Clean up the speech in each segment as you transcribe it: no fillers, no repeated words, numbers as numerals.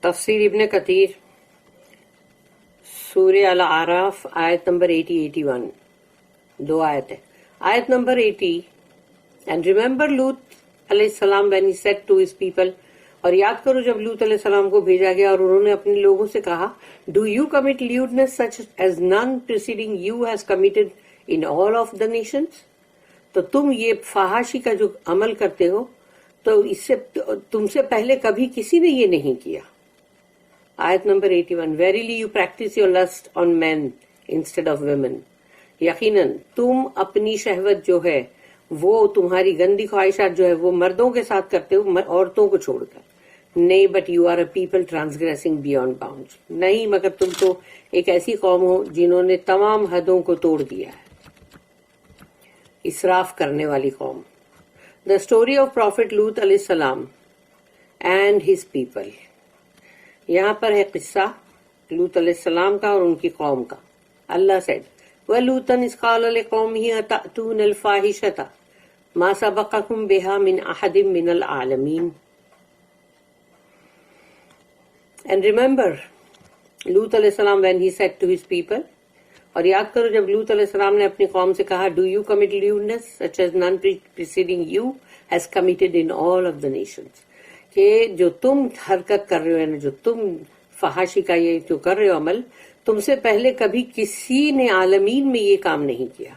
تفسیر ابن کثیر سورہ الاعراف آیت نمبر 80-81 دو آیت ہے. آیت نمبر 80 اینڈ ریمبر لوط علیہ السلام when he said to his people، اور یاد کرو جب لوط علیہ السلام کو بھیجا گیا اور انہوں نے اپنے لوگوں سے کہا do you commit lewdness such as none preceding you has committed in all of the nations، تو تم یہ فحاشی کا جو عمل کرتے ہو تو اس سے تم سے پہلے کبھی کسی نے یہ نہیں کیا. آیت number 81 Verily you practice your lust on men instead of women، یقیناً تم اپنی شہوت جو ہے وہ تمہاری گندی خواہشات جو ہے وہ مردوں کے ساتھ کرتے ہو عورتوں کو چھوڑ کر. نہیں but you are a people transgressing beyond bounds, نہیں مگر تم تو ایک ایسی قوم ہو جنہوں نے تمام حدوں کو توڑ دیا ہے، اسراف کرنے والی قوم. دا اسٹوری آف پروفٹ لوط علیہ السلام اینڈ ہز پیپل، یہاں پر ہے قصہ لوط علیہ السلام کا اور ان کی قوم کا. اللہ said وَلُوطًا إِذْ قَالَ لِقَوْمِهِ أَتَأْتُونَ الْفَاحِشَةَ مَا سَبَقَكُم بِهَا مِنْ أَحَدٍ مِّنَ الْعَالَمِينَ. And remember Lut علیہ السلام when he said to his people، اور یاد کرو جب لوط علیہ السلام نے اپنی قوم سے کہا do you commit lewdness such as none preceding you has committed in all of the nations، کہ جو تم حرکت کر رہے ہو یعنی جو تم فحاشی کا یہ جو کر رہے ہو عمل، تم سے پہلے کبھی کسی نے عالمین میں یہ کام نہیں کیا.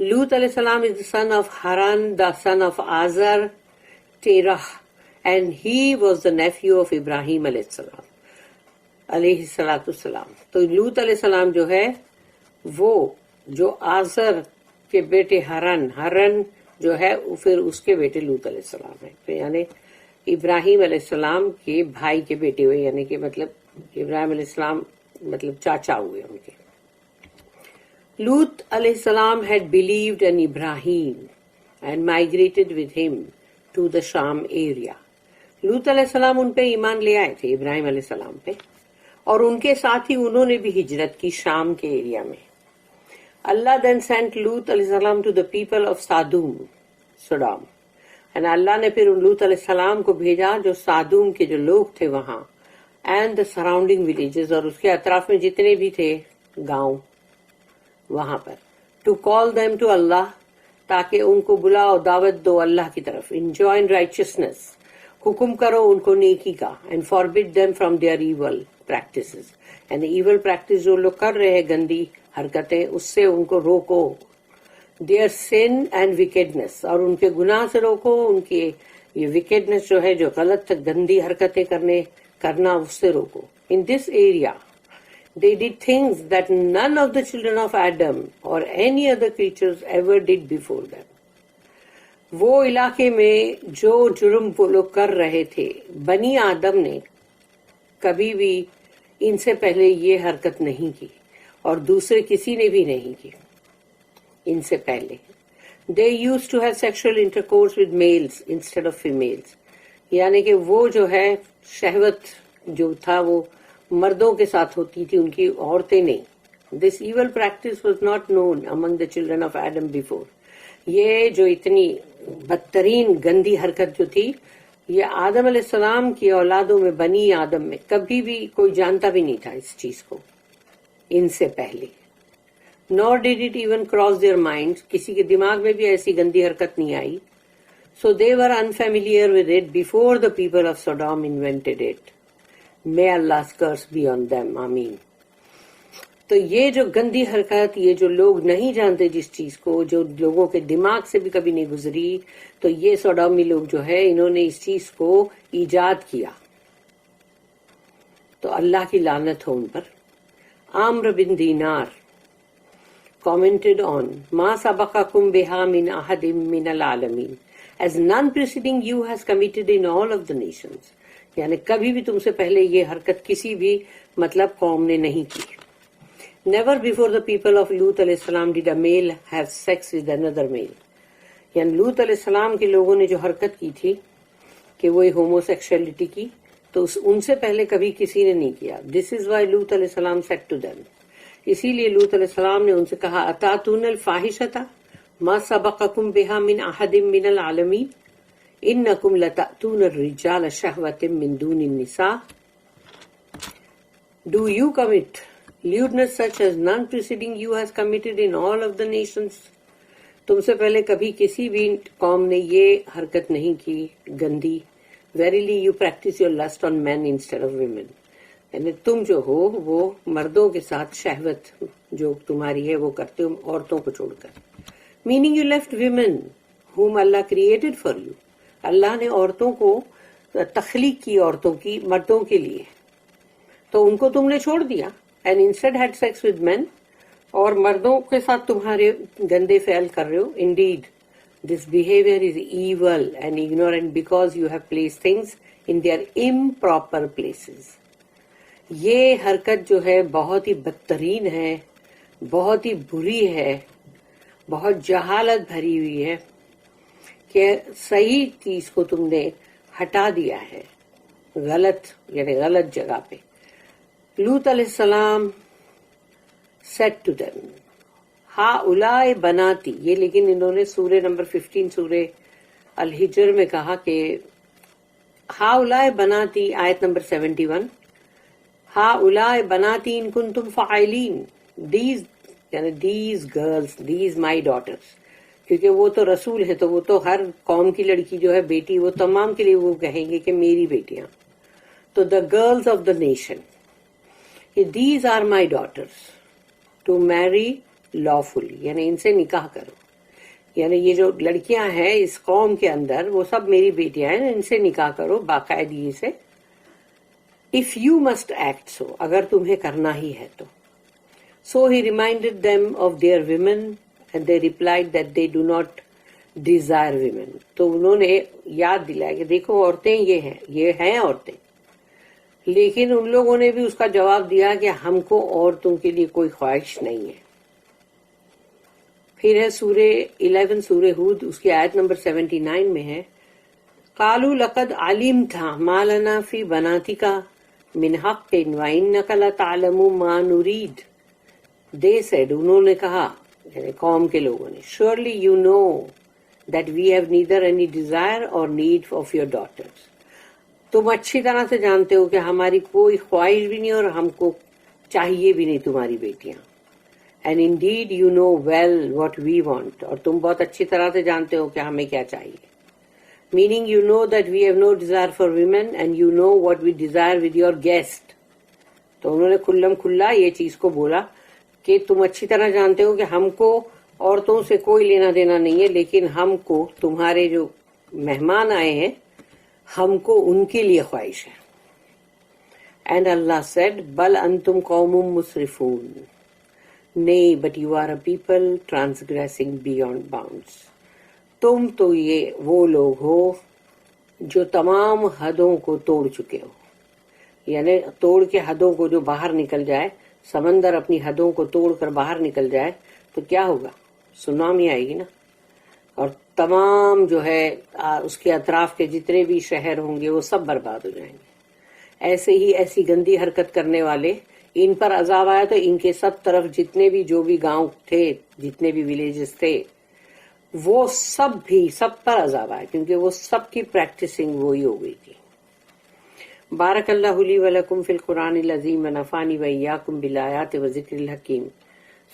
لوط علیہ السلام is the son of Haran, the son of Azar, Terah, and he was the nephew of Ibrahim علیہ السلام. تو لوط علیہ السلام جو ہے وہ جو آزر کے بیٹے ہرن جو ہے پھر اس کے بیٹے لوط علیہ السلام ہے، یعنی ابراہیم علیہ السلام کے بھائی کے بیٹے ہوئے، یعنی کہ مطلب ابراہیم علیہ السلام مطلب چاچا ہوئے ان کے. لوط علیہ السلام had believed in Ibrahim and migrated with him to the Sham area. لوط علیہ السلام ان پہ ایمان لے آئے تھے ابراہیم علیہ السلام پہ، اور ان کے ساتھ ہی انہوں نے بھی ہجرت کی شام کے ایریا میں. اللہ then sent Lut علیہ السلام to the people of Sodom. and اللہ نے پھر لوط علیہ السلام کو بھیجا جو سادوم کے جو لوگ تھے وہاں، اینڈ دا سراؤنڈنگ ولیجز، اور اس کے اطراف میں جتنے بھی تھے گاؤں وہاں پر، ٹو کال دیم ٹو اللہ، تاکہ ان کو بلاؤ دعوت دو اللہ کی طرف. انجوائن رائچسنس، حکم کرو ان کو نیکی کا، and forbid them from their evil practices, and evil practice جو لوگ کر رہے ہیں گندی حرکتیں اس سے ان کو روکو. دیئر سن اینڈ ویکیڈنس، اور ان کے گناہ سے روکو، ان کی یہ ویکیڈنس جو ہے جو غلط گندی حرکتیں کرنا اس سے روکو. In this area they did things that none of the children of Adam or any other creatures ever did before them. وہ علاقے میں جو جرم وہ لوگ کر رہے تھے بنی آدم نے کبھی بھی ان سے پہلے یہ حرکت نہیں کی، اور دوسرے کسی نے بھی نہیں کی ان سے پہلے. They used to have sexual intercourse with males instead of females، یعنی کہ وہ جو ہے شہوت جو تھا وہ مردوں کے ساتھ ہوتی تھی، ان کی عورتیں نہیں. This evil practice was not known among the children of Adam before. یہ جو اتنی بدترین گندی حرکت جو تھی یہ آدم علیہ السلام کی اولادوں میں بنی آدم میں کبھی بھی کوئی جانتا بھی نہیں تھا اس چیز کو ان سے پہلے. Nor did it even cross their minds، کسی کے دماغ میں بھی ایسی گندی حرکت نہیں آئی. So they were unfamiliar with it before the people of Sodom invented it. May Allah's curse be on them. Ameen. تو یہ جو گندی حرکت، یہ جو لوگ نہیں جانتے جس چیز کو، جو لوگوں کے دماغ سے بھی کبھی نہیں گزری، تو یہ سوڈامی لوگ جو ہے انہوں نے اس چیز کو ایجاد کیا، تو اللہ کی لعنت ہو ان پر. عامر بن دینار commented on ما سبقكم بها من أحد من العالمين as none preceding you has committed in all of the nations، یعنی کبھی بھی تم سے پہلے یہ حرکت کسی بھی مطلب قوم نے نہیں کی. Never before the people of Lut علیہ السلام did a male have sex with another male، یعنی لوط علیہ السلام کے لوگوں نے جو حرکت کی تھی کہ وہ ہومو سیکشولیٹی کی، تو ان سے پہلے کبھی کسی نے نہیں کیا. This is why Lut علیہ السلام said to them، اسی لیے لوط علیہ السلام نے ان سے کہا اتاتون الفاحشۃ ما سبقکم بها من احد من العالمین، انکم لتأتون الرجال شہوۃ من دون النساء. Do you commit lewdness such as none preceding you has committed in all of the nations? تم سے پہلے کبھی کسی بھی قوم نے یہ حرکت نہیں کی گندی. Verily you practice your lust on men instead of women. یعنی تم جو ہو وہ مردوں کے ساتھ شہوت جو تمہاری ہے وہ کرتے ہو عورتوں کو چھوڑ کر. Meaning you left women whom Allah created for you. اللہ نے عورتوں کو تخلیق کی عورتوں کی مردوں کے لیے تو ان کو تم نے چھوڑ دیا. And instead had sex with men. اور مردوں کے ساتھ تمہارے گندے فعل کر رہے ہو. Indeed, this behavior is evil and ignorant because you have placed things in their improper places. یہ حرکت جو ہے بہت ہی بدترین ہے, بہت ہی بری ہے, بہت جہالت بھری ہوئی ہے کہ صحیح چیز کو تم نے ہٹا دیا ہے غلط یعنی غلط جگہ پہ. لوط علیہ السلام said to them, ہؤلاء بناتی. یہ لیکن انہوں نے سورہ نمبر 15 سورہ الحجر میں کہا کہ ہؤلاء بناتی. آیت نمبر 71 ہؤلاء بناتی ان کنتم فاعلین. these یعنی these girls, these my daughters. کیونکہ وہ تو رسول ہے تو وہ تو ہر قوم کی لڑکی جو ہے بیٹی وہ تمام کے لیے وہ کہیں گے کہ میری بیٹیاں. تو the girls of the nation, these are my daughters to marry lawfully. یعنی ان سے نکاح کرو. یعنی یہ جو لڑکیاں ہیں اس قوم کے اندر وہ سب میری بیٹیاں ہیں, ان سے نکاح کرو باقاعدگی سے. if you must act so, اگر تمہیں کرنا ہی ہے تو. So he reminded them of their women and they replied that they do not desire women. تو انہوں نے یاد دلایا کہ دیکھو عورتیں یہ ہیں عورتیں, لیکن ان لوگوں نے بھی اس کا جواب دیا کہ ہم کو عورتوں کے لیے کوئی خواہش نہیں ہے. پھر ہے سورہ 11 سورہ ہود, اس کی آیت نمبر 79 میں ہے قالوا لقد علمت ما لنا فی بناتک من حق وانک لتعلم ما نرید. They said, انہوں نے کہا یعنی قوم کے لوگوں نے, surely you know that we have neither any desire or need of your daughters. تم اچھی طرح سے جانتے ہو کہ ہماری کوئی خواہش بھی نہیں اور ہم کو چاہیے بھی نہیں تمہاری بیٹیاں. And indeed you know well what we want. اور تم بہت اچھی طرح سے جانتے ہو کہ ہمیں کیا چاہیے. Meaning you know that we have no desire for women and you know what we desire with your guest. تو انہوں نے کھلم کھلا یہ چیز کو بولا کہ تم اچھی طرح جانتے ہو کہ ہم کو عورتوں سے کوئی لینا دینا نہیں ہے, لیکن ہم کو تمہارے جو مہمان آئے ہیں ہم کو ان کے لیے خواہش ہے. And Allah said, بل انتم قوم مسرفون. Nay, but you are a people transgressing beyond bounds. تم تو یہ وہ لوگ ہو جو تمام حدوں کو توڑ چکے ہو. یعنی توڑ کے حدوں کو جو باہر نکل جائے, سمندر اپنی حدوں کو توڑ کر باہر نکل جائے تو کیا ہوگا؟ سونامی آئے گی نا, اور تمام جو ہے اس کے اطراف کے جتنے بھی شہر ہوں گے وہ سب برباد ہو جائیں گے. ایسے ہی ایسی گندی حرکت کرنے والے ان پر عذاب آیا تو ان کے سب طرف جتنے بھی جو بھی گاؤں تھے, جتنے بھی ولیجز تھے, وہ سب پر عذاب آیا کیونکہ وہ سب کی پریکٹسنگ وہی ہو گئی تھی. بارک اللہ لی ولکم فی القرآن العظیم ونفعنی وایاکم بالآیات وذکر الحکیم.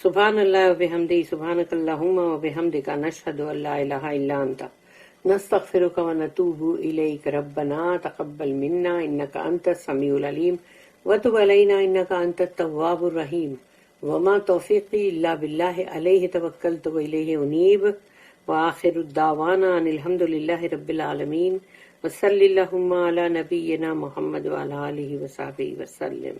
سبحان اللہ وبحمدہ, سبحانک اللہم وبحمدک, نشہد ان لا الہ الا انت, نستغفرک ونتوب الیک. ربنا تقبل منا انک انت السمیع العلیم وتب علینا انک انت التواب الرحیم. وما توفیقی الا باللہ علیہ توکلت والیہ انیب. وآخر الدعوانا ان الحمد للہ رب العالمین. وصلی اللہم علی نبینا محمد وعلی آلہ وصحبہ وسلم.